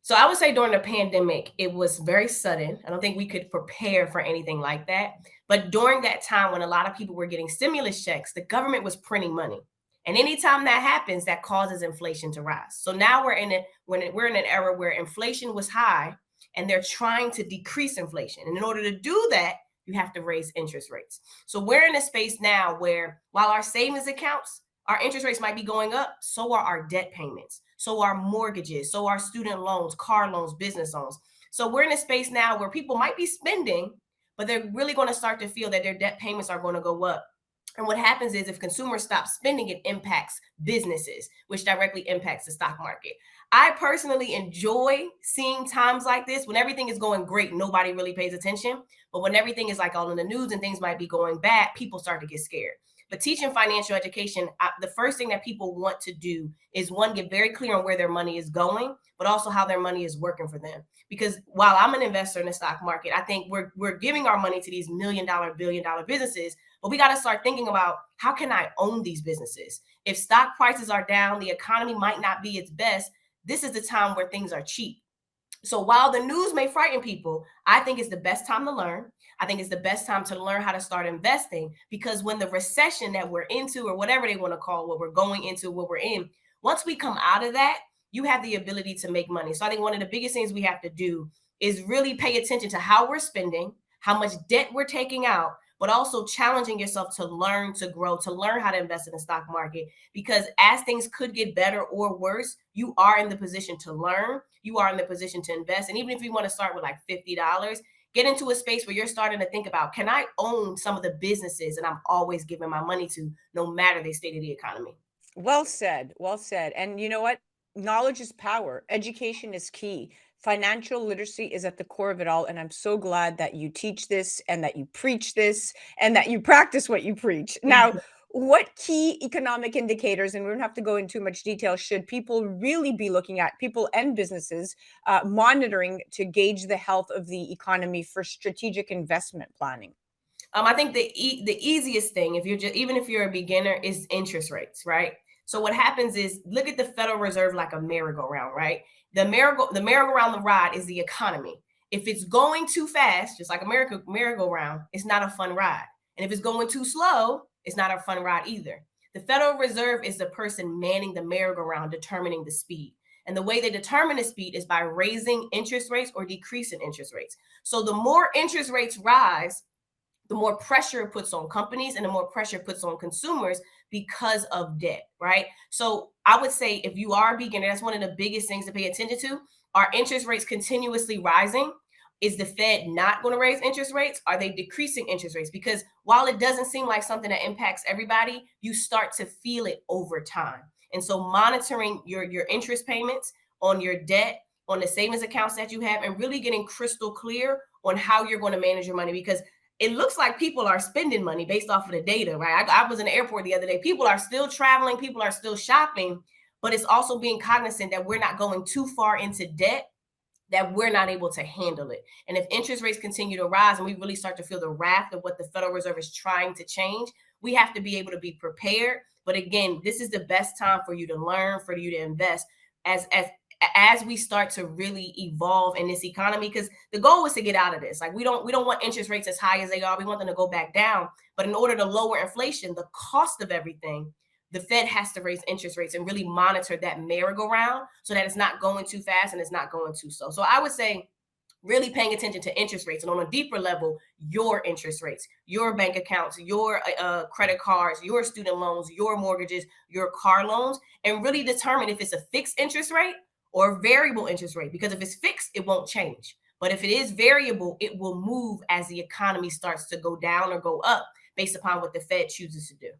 So I would say during the pandemic, it was very sudden. I don't think we could prepare for anything like that. But during that time when a lot of people were getting stimulus checks, the government was printing money. And anytime that happens, that causes inflation to rise. So now we're in an era where inflation was high and they're trying to decrease inflation. And in order to do that, you have to raise interest rates. So we're in a space now where while our savings accounts, our interest rates might be going up, so are our debt payments, so are mortgages, so are student loans, car loans, business loans. So we're in a space now where people might be spending, but they're really going to start to feel that their debt payments are going to go up. And what happens is if consumers stop spending, it impacts businesses, which directly impacts the stock market. I personally enjoy seeing times like this. When everything is going great, nobody really pays attention. But when everything is like all in the news and things might be going bad, people start to get scared. But teaching financial education, the first thing that people want to do is, one, get very clear on where their money is going, but also how their money is working for them. Because while I'm an investor in the stock market, I think we're giving our money to these $1 million, $1 billion businesses, but we got to start thinking about, how can I own these businesses? If stock prices are down, the economy might not be its best. This is the time where things are cheap. So while the news may frighten people, I think it's the best time to learn. I think it's the best time to learn how to start investing, because when the recession that we're into, or whatever they want to call what we're going into, what we're in, once we come out of that, you have the ability to make money. So I think one of the biggest things we have to do is really pay attention to how we're spending, how much debt we're taking out, but also challenging yourself to learn, to grow, to learn how to invest in the stock market. Because as things could get better or worse, you are in the position to learn, you are in the position to invest. And even if you want to start with like $50, get into a space where you're starting to think about, can I own some of the businesses that I'm always giving my money to, no matter the state of the economy? Well said. Well said. And you know what? Knowledge is power. Education is key. Financial literacy is at the core of it all. And I'm so glad that you teach this and that you preach this and that you practice what you preach. Now, what key economic indicators, and we don't have to go into too much detail, should people really be looking at, people and businesses monitoring to gauge the health of the economy for strategic investment planning? I think the easiest thing, if you're just, even if you're a beginner, is interest rates, right? So what happens is, look at the Federal Reserve like a merry-go-round, right? The merry-go-round, the ride is the economy. If it's going too fast, just like a merry-go-round, it's not a fun ride. And if it's going too slow, it's not a fun ride either. The Federal Reserve is the person manning the merry-go-round, determining the speed. And the way they determine the speed is by raising interest rates or decreasing interest rates. So the more interest rates rise, the more pressure it puts on companies and the more pressure it puts on consumers because of debt, right? So I would say, if you are a beginner, that's one of the biggest things to pay attention to. Are interest rates continuously rising? Is the Fed not going to raise interest rates? Are they decreasing interest rates? Because while it doesn't seem like something that impacts everybody, you start to feel it over time. And so monitoring your interest payments on your debt, on the savings accounts that you have, and really getting crystal clear on how you're going to manage your money. Because it looks like people are spending money based off of the data, right? I was in the airport the other day. People are still traveling. People are still shopping. But it's also being cognizant that we're not going too far into debt, that we're not able to handle it. And if interest rates continue to rise and we really start to feel the wrath of what the Federal Reserve is trying to change, we have to be able to be prepared. But again, this is the best time for you to learn, for you to invest as we start to really evolve in this economy. Because the goal is to get out of this. Like, we don't want interest rates as high as they are. We want them to go back down. But in order to lower inflation, the cost of everything, the Fed has to raise interest rates and really monitor that merry-go-round so that it's not going too fast and it's not going too slow. So I would say, really paying attention to interest rates, and on a deeper level, your interest rates, your bank accounts, your credit cards, your student loans, your mortgages, your car loans, and really determine if it's a fixed interest rate or variable interest rate. Because if it's fixed, it won't change. But if it is variable, it will move as the economy starts to go down or go up based upon what the Fed chooses to do.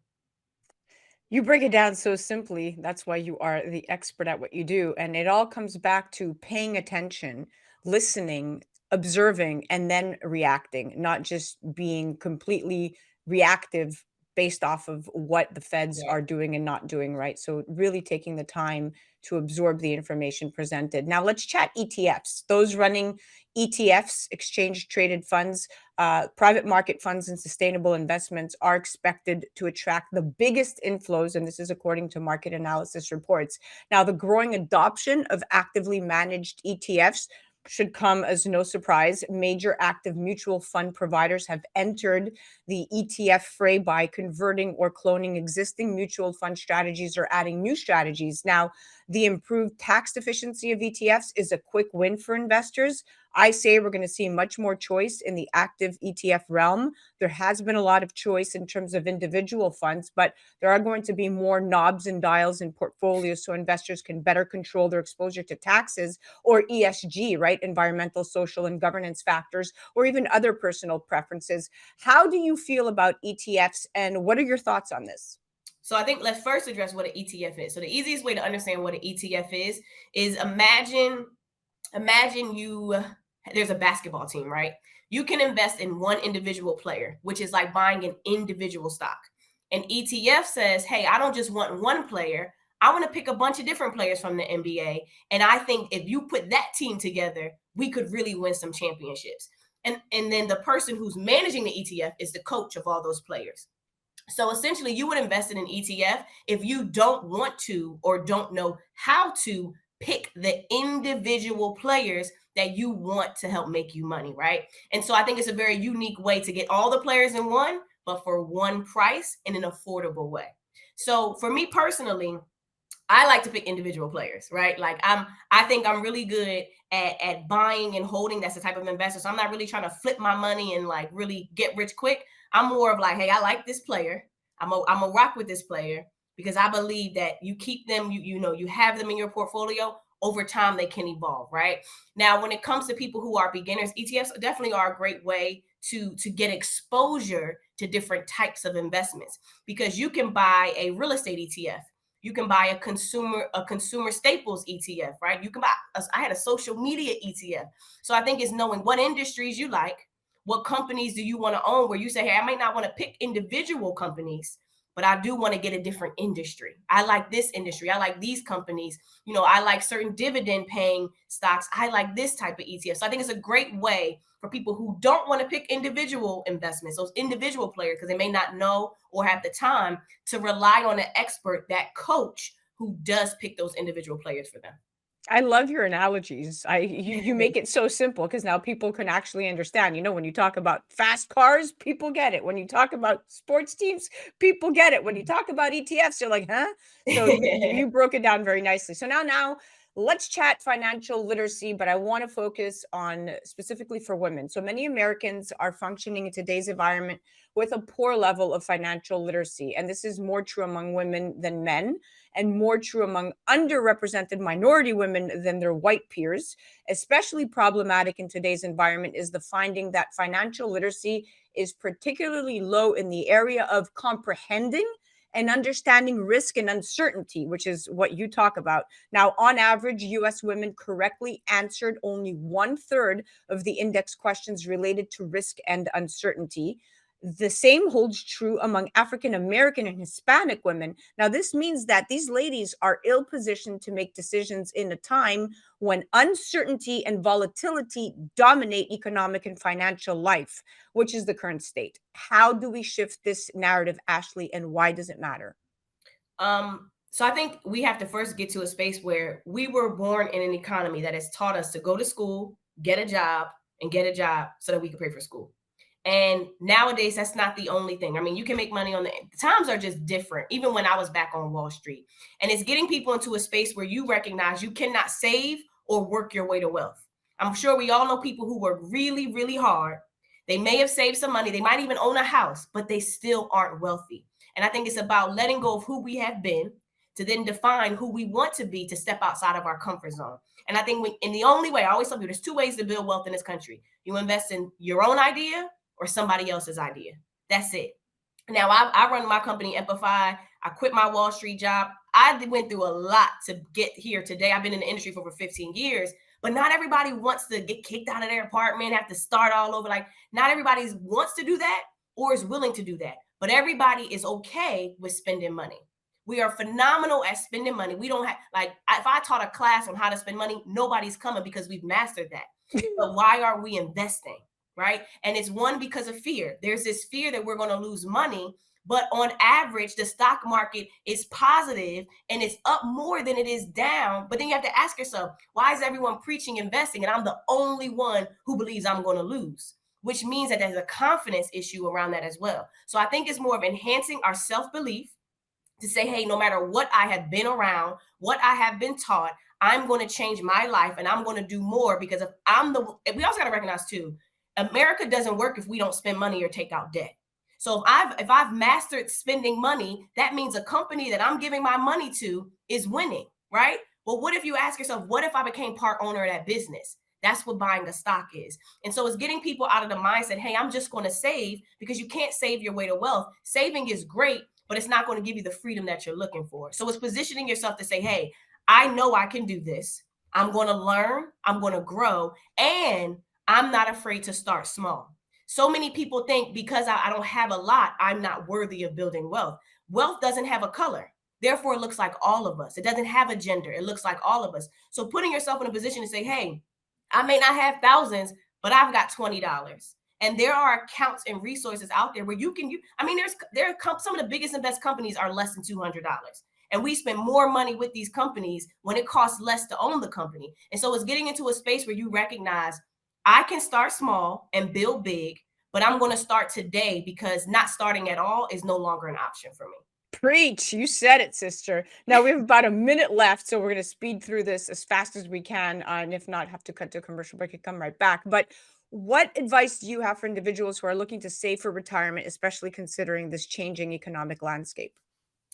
You break it down so simply. That's why you are the expert at what you do. And it all comes back to paying attention, listening, observing, and then reacting, not just being completely reactive based off of what the feds Yeah. are doing and not doing, right? So, really taking the time to absorb the information presented. Now, let's chat ETFs. Those running ETFs, exchange traded funds, private market funds, and sustainable investments are expected to attract the biggest inflows, and this is according to market analysis reports. Now, the growing adoption of actively managed ETFs should come as no surprise. Major active mutual fund providers have entered the ETF fray by converting or cloning existing mutual fund strategies or adding new strategies. Now, the improved tax efficiency of ETFs is a quick win for investors. I say we're going to see much more choice in the active ETF realm. There has been a lot of choice in terms of individual funds, but there are going to be more knobs and dials in portfolios so investors can better control their exposure to taxes or ESG, right? Environmental, social, and governance factors, or even other personal preferences. How do you feel about ETFs, and what are your thoughts on this? So I think let's first address what an ETF is. So the easiest way to understand what an ETF is imagine there's a basketball team, right? You can invest in one individual player, which is like buying an individual stock. An ETF says, hey, I don't just want one player. I want to pick a bunch of different players from the NBA. And I think if you put that team together, we could really win some championships. And then the person who's managing the ETF is the coach of all those players. So essentially, you would invest in an ETF if you don't want to or don't know how to pick the individual players that you want to help make you money, right? And so I think it's a very unique way to get all the players in one, but for one price in an affordable way. So for me personally, I like to pick individual players, right? Like I think I'm really good at buying and holding. That's the type of investor. So I'm not really trying to flip my money and like really get rich quick. I'm more of like, hey, I like this player. I'm a rock with this player because I believe that you keep them, you have them in your portfolio. Over time, they can evolve, right? Now, when it comes to people who are beginners, ETFs definitely are a great way to get exposure to different types of investments because you can buy a real estate ETF. You can buy a consumer staples ETF, right? You can buy, I had a social media ETF. So I think it's knowing what industries you like, what companies do you want to own, where you say, hey, I might not want to pick individual companies, but I do want to get a different industry. I like this industry. I like these companies. I like certain dividend paying stocks. I like this type of ETF. So I think it's a great way for people who don't want to pick individual investments, those individual players, because they may not know or have the time to rely on an expert, that coach who does pick those individual players for them. I love your analogies. You make it so simple because now people can actually understand. When you talk about fast cars, people get it. When you talk about sports teams, people get it. When you talk about ETFs, they're like, huh? So you broke it down very nicely. So now let's chat financial literacy, but I want to focus on specifically for women. So many Americans are functioning in today's environment with a poor level of financial literacy, and this is more true among women than men, and more true among underrepresented minority women than their white peers. Especially problematic in today's environment is the finding that financial literacy is particularly low in the area of comprehending and understanding risk and uncertainty, which is what you talk about. Now, on average, US women correctly answered only 1/3 of the index questions related to risk and uncertainty. The same holds true among African American and Hispanic women. Now, this means that these ladies are ill positioned to make decisions in a time when uncertainty and volatility dominate economic and financial life, which is the current state. How do we shift this narrative, Ashley, and why does it matter? So I think we have to first get to a space where we were born in an economy that has taught us to go to school, get a job, and get a job so that we can pay for school. And nowadays, that's not the only thing. I mean, you can make money the times are just different, even when I was back on Wall Street. And it's getting people into a space where you recognize you cannot save or work your way to wealth. I'm sure we all know people who work really, really hard. They may have saved some money. They might even own a house, but they still aren't wealthy. And I think it's about letting go of who we have been to then define who we want to be, to step outside of our comfort zone. And I think in the only way, I always tell people, there's two ways to build wealth in this country. You invest in your own idea or somebody else's idea. That's it. Now, I run my company, Ep130. I quit my Wall Street job. I went through a lot to get here today. I've been in the industry for over 15 years, but not everybody wants to get kicked out of their apartment, have to start all over. Like, not everybody wants to do that or is willing to do that, but everybody is okay with spending money. We are phenomenal at spending money. We don't have, like, if I taught a class on how to spend money, nobody's coming because we've mastered that. But why are we investing? Right? And it's one, because of fear. There's this fear that we're going to lose money, but on average, the stock market is positive and it's up more than it is down. But then you have to ask yourself, why is everyone preaching investing and I'm the only one who believes I'm going to lose? Which means that there's a confidence issue around that as well. So I think it's more of enhancing our self-belief to say, hey, no matter what I have been around, what I have been taught, I'm going to change my life and I'm going to do more, because we also got to recognize too, America doesn't work if we don't spend money or take out debt. So if I've mastered spending money, that means a company that I'm giving my money to is winning, right? Well, what if you ask yourself, what if I became part owner of that business? That's what buying a stock is. And so it's getting people out of the mindset, hey, I'm just going to save, because you can't save your way to wealth. Saving is great, but it's not going to give you the freedom that you're looking for. So it's positioning yourself to say, hey, I know I can do this. I'm going to learn, I'm going to grow, and I'm not afraid to start small. So many people think because I don't have a lot, I'm not worthy of building wealth. Wealth doesn't have a color. Therefore, it looks like all of us. It doesn't have a gender. It looks like all of us. So putting yourself in a position to say, hey, I may not have thousands, but I've got $20. And there are accounts and resources out there where you can, some of the biggest and best companies are less than $200. And we spend more money with these companies when it costs less to own the company. And so it's getting into a space where you recognize I can start small and build big, but I'm going to start today because not starting at all is no longer an option for me. Preach. You said it, sister. Now we have about a minute left, so we're going to speed through this as fast as we can. And if not, have to cut to a commercial break and come right back. But what advice do you have for individuals who are looking to save for retirement, especially considering this changing economic landscape?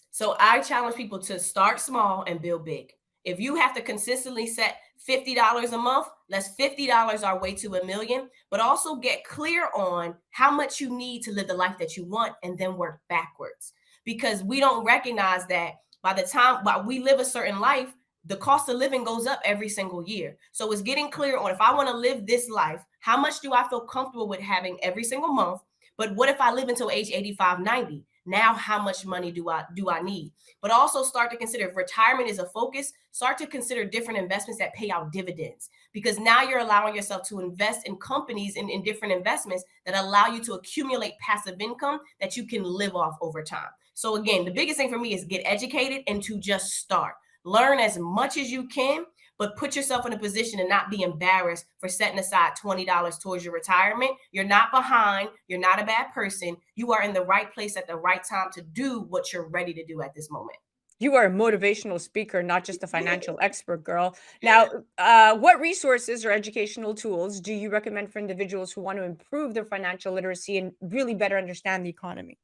So I challenge people to start small and build big. If you have to consistently set $50 a month, let's $50 our way to $1 million, but also get clear on how much you need to live the life that you want and then work backwards. Because we don't recognize that by the time we live a certain life, the cost of living goes up every single year. So it's getting clear on if I want to live this life, how much do I feel comfortable with having every single month? But what if I live until age 85, 90? Now, how much money do I need? But also start to consider if retirement is a focus, start to consider different investments that pay out dividends, because now you're allowing yourself to invest in companies in different investments that allow you to accumulate passive income that you can live off over time. So again, the biggest thing for me is get educated and to just start. Learn as much as you can, but put yourself in a position to not be embarrassed for setting aside $20 towards your retirement. You're not behind. You're not a bad person. You are in the right place at the right time to do what you're ready to do at this moment. You are a motivational speaker, not just a financial expert, girl. Now, what resources or educational tools do you recommend for individuals who want to improve their financial literacy and really better understand the economy?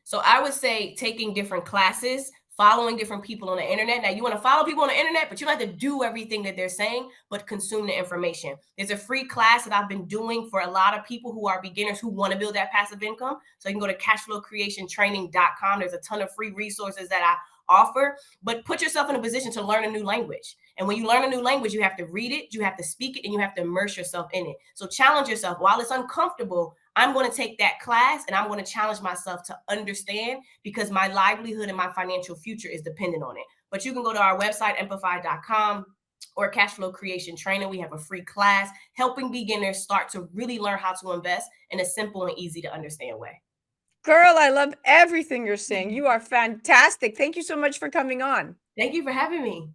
So I would say taking different classes, following different people on the internet. Now, you want to follow people on the internet, but you don't have to do everything that they're saying, but consume the information. There's a free class that I've been doing for a lot of people who are beginners who want to build that passive income. So you can go to cashflowcreationtraining.com. There's a ton of free resources that I offer, but put yourself in a position to learn a new language. And when you learn a new language, you have to read it, you have to speak it, and you have to immerse yourself in it. So challenge yourself. While it's uncomfortable, I'm going to take that class and I'm going to challenge myself to understand, because my livelihood and my financial future is dependent on it. But you can go to our website, empify.com, or Cashflow Creation Training. We have a free class helping beginners start to really learn how to invest in a simple and easy to understand way. Girl, I love everything you're saying. You are fantastic. Thank you so much for coming on. Thank you for having me.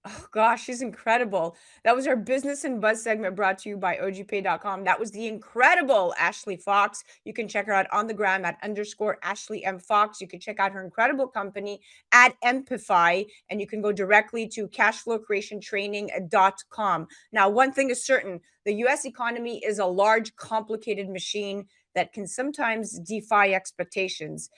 Oh gosh, she's incredible. That was our Business and Buzz segment brought to you by ogpay.com. That was the incredible Ashley Fox. You can check her out on the gram at _Ashley M. Fox. You can check out her incredible company at Empify, and you can go directly to cashflowcreationtraining.com. Now, one thing is certain, the US economy is a large, complicated machine that can sometimes defy expectations.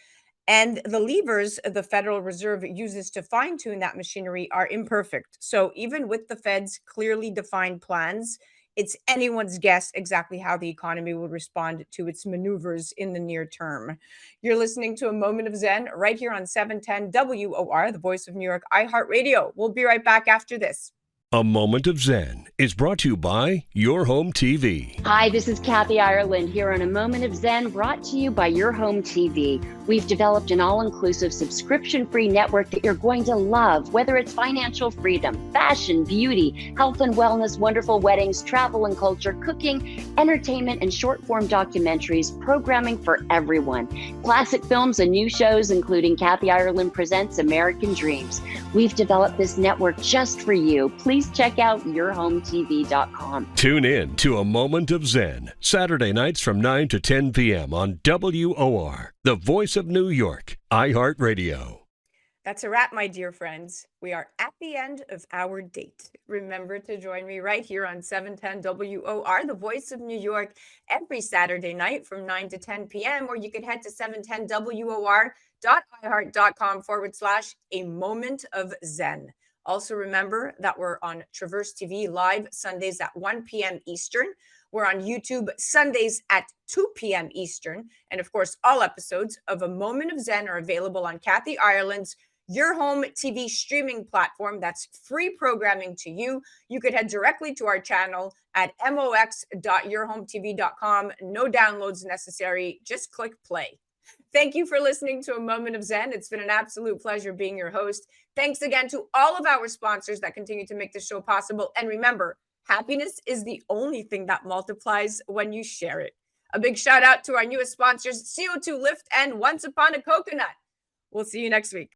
And the levers the Federal Reserve uses to fine tune that machinery are imperfect. So even with the Fed's clearly defined plans, it's anyone's guess exactly how the economy will respond to its maneuvers in the near term. You're listening to A Moment of Zen right here on 710 WOR, the voice of New York, iHeart Radio. We'll be right back after this. A Moment of Zen is brought to you by Your Home TV. Hi, this is Kathy Ireland here on A Moment of Zen, brought to you by Your Home TV. We've developed an all-inclusive subscription-free network that you're going to love, whether it's financial freedom, fashion, beauty, health and wellness, wonderful weddings, travel and culture, cooking, entertainment, and short-form documentaries, programming for everyone. Classic films and new shows, including Kathy Ireland Presents American Dreams. We've developed this network just for you. Please check out yourhometv.com. Tune in to A Moment of Zen, Saturday nights from 9 to 10 p.m. on WOR, the voice of New York, iHeart Radio. That's a wrap, my dear friends. We are at the end of our date. Remember to join me right here on 710 WOR, the voice of New York, every Saturday night from 9 to 10 p.m., or you could head to 710WOR.iHeart.com/A Moment of Zen. Also remember that we're on Traverse TV live Sundays at 1 p.m. Eastern. We're on YouTube Sundays at 2 p.m. Eastern. And of course, all episodes of A Moment of Zen are available on Kathy Ireland's Your Home TV streaming platform. That's free programming to you. You could head directly to our channel at mox.yourhometv.com. No downloads necessary. Just click play. Thank you for listening to A Moment of Zen. It's been an absolute pleasure being your host. Thanks again to all of our sponsors that continue to make the show possible. And remember, happiness is the only thing that multiplies when you share it. A big shout out to our newest sponsors, CO2 Lift and Once Upon a Coconut. We'll see you next week.